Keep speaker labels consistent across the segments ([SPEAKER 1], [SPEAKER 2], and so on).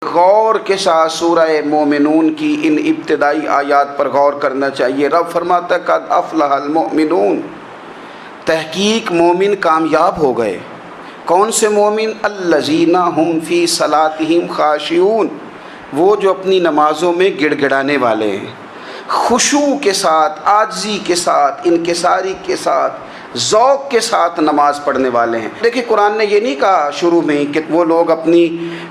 [SPEAKER 1] غور کے ساتھ سورہ مومنون کی ان ابتدائی آیات پر غور کرنا چاہیے۔ رب فرماتا ہے قد افلح المؤمنون، تحقیق مومن کامیاب ہو گئے۔ کون سے مومن؟ الذین هم فی صلاتہم خاشعون، وہ جو اپنی نمازوں میں گڑ گڑانے والے ہیں، خشوع کے ساتھ، عاجزی کے ساتھ، انکساری کے ساتھ، ذوق کے ساتھ نماز پڑھنے والے ہیں۔ دیکھیں قرآن نے یہ نہیں کہا شروع میں کہ وہ لوگ اپنی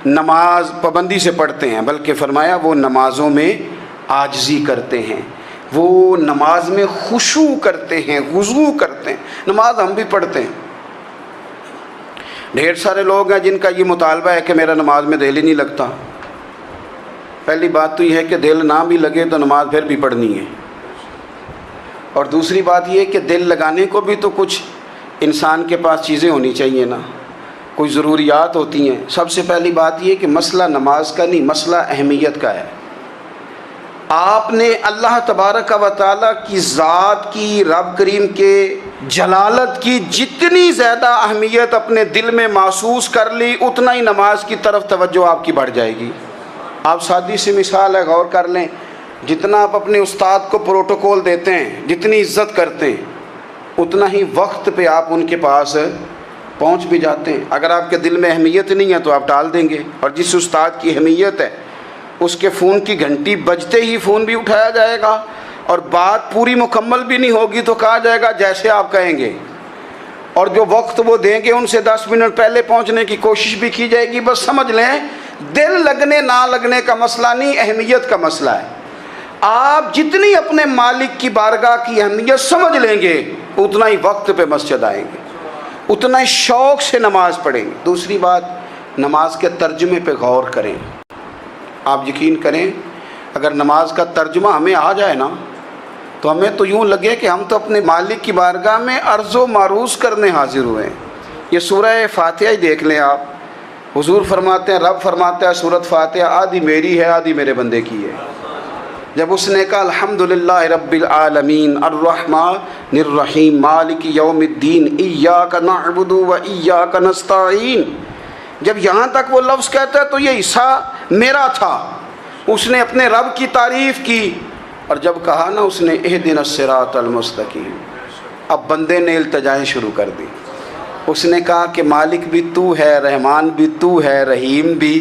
[SPEAKER 1] نماز پابندی سے پڑھتے ہیں، بلکہ فرمایا وہ نمازوں میں عاجزی کرتے ہیں، وہ نماز میں خشوع کرتے ہیں، خضوع کرتے ہیں۔ نماز ہم بھی پڑھتے ہیں، ڈھیر سارے لوگ ہیں جن کا یہ مطالبہ ہے کہ میرا نماز میں دل ہی نہیں لگتا۔ پہلی بات تو یہ ہے کہ دل نہ بھی لگے تو نماز پھر بھی پڑھنی ہے، اور دوسری بات یہ ہے کہ دل لگانے کو بھی تو کچھ انسان کے پاس چیزیں ہونی چاہیے نا، کوئی ضروریات ہوتی ہیں۔ سب سے پہلی بات یہ کہ مسئلہ نماز کا نہیں، مسئلہ اہمیت کا ہے۔ آپ نے اللہ تبارک و تعالیٰ کی ذات کی، رب کریم کے جلالت کی جتنی زیادہ اہمیت اپنے دل میں محسوس کر لی، اتنا ہی نماز کی طرف توجہ آپ کی بڑھ جائے گی۔ آپ سادی سی مثال ہے، غور کر لیں، جتنا آپ اپنے استاد کو پروٹوکول دیتے ہیں، جتنی عزت کرتے ہیں، اتنا ہی وقت پہ آپ ان کے پاس پہنچ بھی جاتے ہیں۔ اگر آپ کے دل میں اہمیت نہیں ہے تو آپ ٹال دیں گے، اور جس استاد کی اہمیت ہے اس کے فون کی گھنٹی بجتے ہی فون بھی اٹھایا جائے گا، اور بات پوری مکمل بھی نہیں ہوگی تو کہا جائے گا جیسے آپ کہیں گے، اور جو وقت وہ دیں گے ان سے 10 منٹ پہلے پہنچنے کی کوشش بھی کی جائے گی۔ بس سمجھ لیں دل لگنے نہ لگنے کا مسئلہ نہیں، اہمیت کا مسئلہ ہے۔ آپ جتنی اپنے مالک کی بارگاہ کی اہمیت سمجھ لیں گے، اتنا ہی وقت پہ مسجد آئیں گے، اتنا ہی شوق سے نماز پڑھیں گے۔ دوسری بات، نماز کے ترجمے پہ غور کریں۔ آپ یقین کریں اگر نماز کا ترجمہ ہمیں آ جائے نا تو ہمیں تو یوں لگے کہ ہم تو اپنے مالک کی بارگاہ میں عرض و معروض کرنے حاضر ہوئے ہیں۔ یہ سورہ فاتحہ ہی دیکھ لیں آپ، حضور فرماتے ہیں، رب فرماتا ہے سورۃ فاتحہ آدھی میری ہے آدھی میرے بندے کی ہے۔ جب اس نے کہا الحمدللہ رب العالمین الرحمن الرحیم مالک یوم الدین ایاک نعبد و ایاک نستعین، جب یہاں تک وہ لفظ کہتا ہے تو یہ حصہ میرا تھا۔ اس نے اپنے رب کی تعریف کی، اور جب کہا نا اس نے اہدنا الصراط المستقیم، اب بندے نے التجائیں شروع کر دی۔ اس نے کہا کہ مالک بھی تو ہے، رحمان بھی تو ہے، رحیم بھی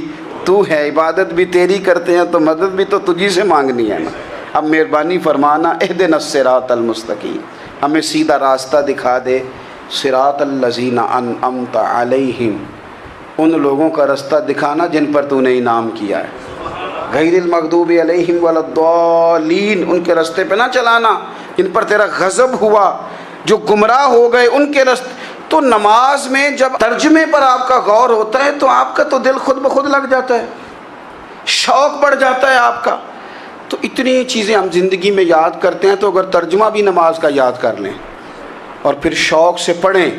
[SPEAKER 1] تو ہے، عبادت بھی تیری کرتے ہیں تو مدد بھی تو تجھی سے مانگنی ہے نا، اب مہربانی فرمانا اہدنا الصراط المستقیم، ہمیں سیدھا راستہ دکھا دے، صراط الذین انعمت علیہم، ان لوگوں کا راستہ دکھانا جن پر تو نے انعام کیا ہے، غیر المغضوب علیہم ولا الضالین، ان کے راستے پہ نہ چلانا جن پر تیرا غضب ہوا، جو گمراہ ہو گئے ان کے راستے۔ تو نماز میں جب ترجمے پر آپ کا غور ہوتا ہے تو آپ کا تو دل خود بخود لگ جاتا ہے، شوق بڑھ جاتا ہے آپ کا۔ تو اتنی چیزیں ہم زندگی میں یاد کرتے ہیں، تو اگر ترجمہ بھی نماز کا یاد کر لیں اور پھر شوق سے پڑھیں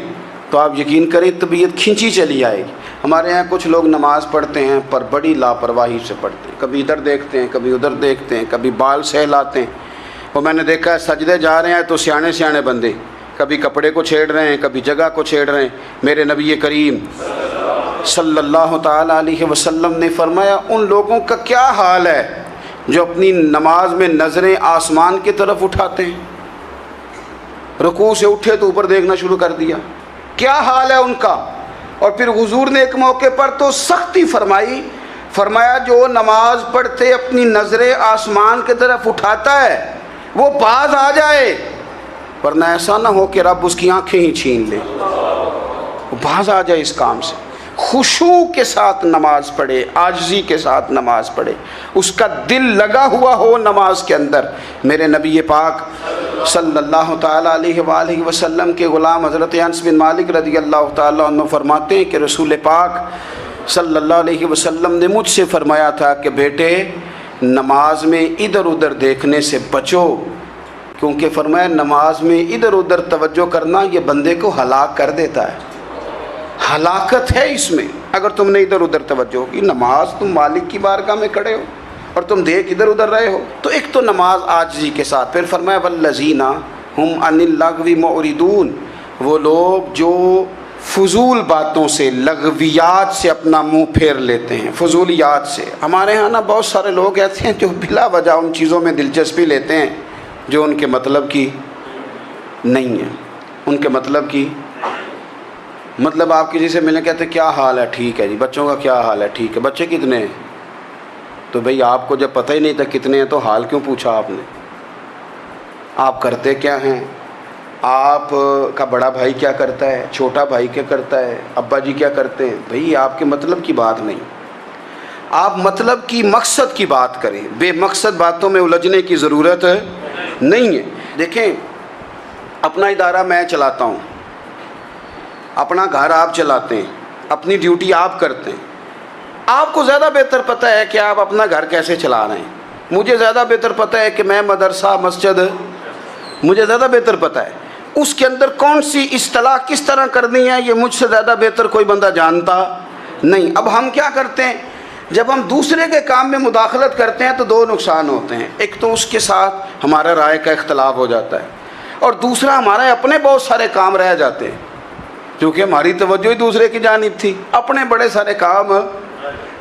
[SPEAKER 1] تو آپ یقین کریں طبیعت کھنچی چلی آئے گی۔ ہمارے یہاں کچھ لوگ نماز پڑھتے ہیں پر بڑی لاپرواہی سے پڑھتے ہیں، کبھی ادھر دیکھتے ہیں کبھی ادھر دیکھتے ہیں، کبھی بال سہلاتے ہیں۔ وہ میں نے دیکھا ہے سجدے جا رہے ہیں تو سیانے سیانے بندے کبھی کپڑے کو چھیڑ رہے ہیں کبھی جگہ کو چھیڑ رہے ہیں۔ میرے نبی کریم صلی اللہ تعالیٰ علیہ وسلم نے فرمایا ان لوگوں کا کیا حال ہے جو اپنی نماز میں نظریں آسمان کی طرف اٹھاتے ہیں، رکوع سے اٹھے تو اوپر دیکھنا شروع کر دیا، کیا حال ہے ان کا۔ اور پھر حضور نے ایک موقع پر تو سختی فرمائی، فرمایا جو نماز پڑھتے اپنی نظریں آسمان کی طرف اٹھاتا ہے وہ باز آ جائے، ورنہ ایسا نہ ہو کہ رب اس کی آنکھیں ہی چھین لے، وہ باز آ جائے اس کام سے۔ خشوع کے ساتھ نماز پڑھے، عاجزی کے ساتھ نماز پڑھے، اس کا دل لگا ہوا ہو نماز کے اندر۔ میرے نبی پاک صلی اللہ تعالیٰ علیہ وآلہ وسلم کے غلام حضرت انس بن مالک رضی اللہ تعالیٰ عنہ فرماتے ہیں کہ رسول پاک صلی اللہ علیہ وسلم نے مجھ سے فرمایا تھا کہ بیٹے نماز میں ادھر ادھر دیکھنے سے بچو، کیونکہ فرمایا نماز میں ادھر ادھر توجہ کرنا یہ بندے کو ہلاک کر دیتا ہے، ہلاکت ہے اس میں اگر تم نے ادھر ادھر توجہ ہوگی۔ نماز تم مالک کی بارگاہ میں کھڑے ہو اور تم دیکھ ادھر ادھر رہے ہو، تو ایک تو نماز عاجزی کے ساتھ۔ پھر فرمایا والذین ہم عن اللغو معرضون، وہ لوگ جو فضول باتوں سے، لغویات سے اپنا منہ پھیر لیتے ہیں، فضولیات سے۔ ہمارے ہاں نا بہت سارے لوگ ایسے ہیں جو بلا وجہ ان چیزوں میں دلچسپی لیتے ہیں جو ان کے مطلب کی نہیں ہے، ان کے مطلب کی مطلب آپ کسی سے ملنے کہتے ہیں کیا حال ہے، ٹھیک ہے جی، بچوں کا کیا حال ہے، ٹھیک ہے، بچے کتنے ہیں؟ تو بھئی آپ کو جب پتہ ہی نہیں تھا کتنے ہیں تو حال کیوں پوچھا آپ نے؟ آپ کرتے کیا ہیں؟ آپ کا بڑا بھائی کیا کرتا ہے، چھوٹا بھائی کیا کرتا ہے، ابا جی کیا کرتے ہیں؟ بھئی آپ کے مطلب کی بات نہیں، آپ مطلب کی مقصد کی بات کریں، بے مقصد باتوں میں الجھنے کی ضرورت نہیں ہے۔ دیکھیں، اپنا ادارہ میں چلاتا ہوں، اپنا گھر آپ چلاتے ہیں، اپنی ڈیوٹی آپ کرتے ہیں، آپ کو زیادہ بہتر پتہ ہے کہ آپ اپنا گھر کیسے چلا رہے ہیں، مجھے زیادہ بہتر پتہ ہے کہ میں مدرسہ مسجد، مجھے زیادہ بہتر پتہ ہے اس کے اندر کون سی اصطلاح کس طرح کرنی ہے، یہ مجھ سے زیادہ بہتر کوئی بندہ جانتا نہیں۔ اب ہم کیا کرتے ہیں، جب ہم دوسرے کے کام میں مداخلت کرتے ہیں تو دو نقصان ہوتے ہیں، ایک تو اس کے ساتھ ہمارا رائے کا اختلاف ہو جاتا ہے، اور دوسرا ہمارے اپنے بہت سارے کام رہ جاتے ہیں، کیونکہ ہماری توجہ ہی دوسرے کی جانب تھی، اپنے بڑے سارے کام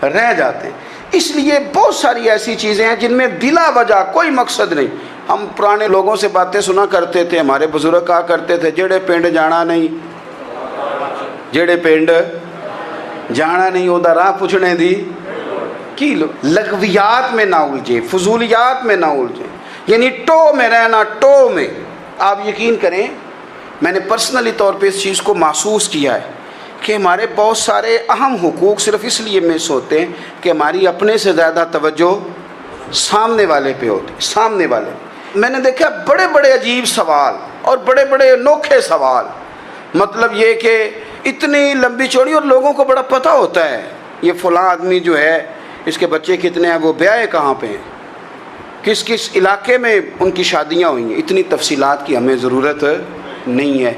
[SPEAKER 1] رہ جاتے ہیں۔ اس لیے بہت ساری ایسی چیزیں ہیں جن میں بلا وجہ کوئی مقصد نہیں۔ ہم پرانے لوگوں سے باتیں سنا کرتے تھے، ہمارے بزرگ کہا کرتے تھے جڑے پنڈ جانا نہیں، جڑے پنڈ جانا نہیں اودا راہ پوچھنے دی کی لو۔ لغویات میں نہ الجھے، فضولیات میں نہ الجھے، یعنی ٹو میں رہنا، ٹو میں۔ آپ یقین کریں میں نے پرسنلی طور پہ اس چیز کو محسوس کیا ہے کہ ہمارے بہت سارے اہم حقوق صرف اس لیے مس ہوتے ہیں کہ ہماری اپنے سے زیادہ توجہ سامنے والے پہ ہوتی، سامنے والے۔ میں نے دیکھا بڑے بڑے عجیب سوال اور بڑے بڑے انوکھے سوال، مطلب یہ کہ اتنی لمبی چوڑی، اور لوگوں کو بڑا پتہ ہوتا ہے یہ فلاں آدمی جو ہے اس کے بچے کتنے ہیں، وہ بیاہ کہاں پہ ہیں، کس کس علاقے میں ان کی شادیاں ہوئی ہیں۔ اتنی تفصیلات کی ہمیں ضرورت نہیں ہے۔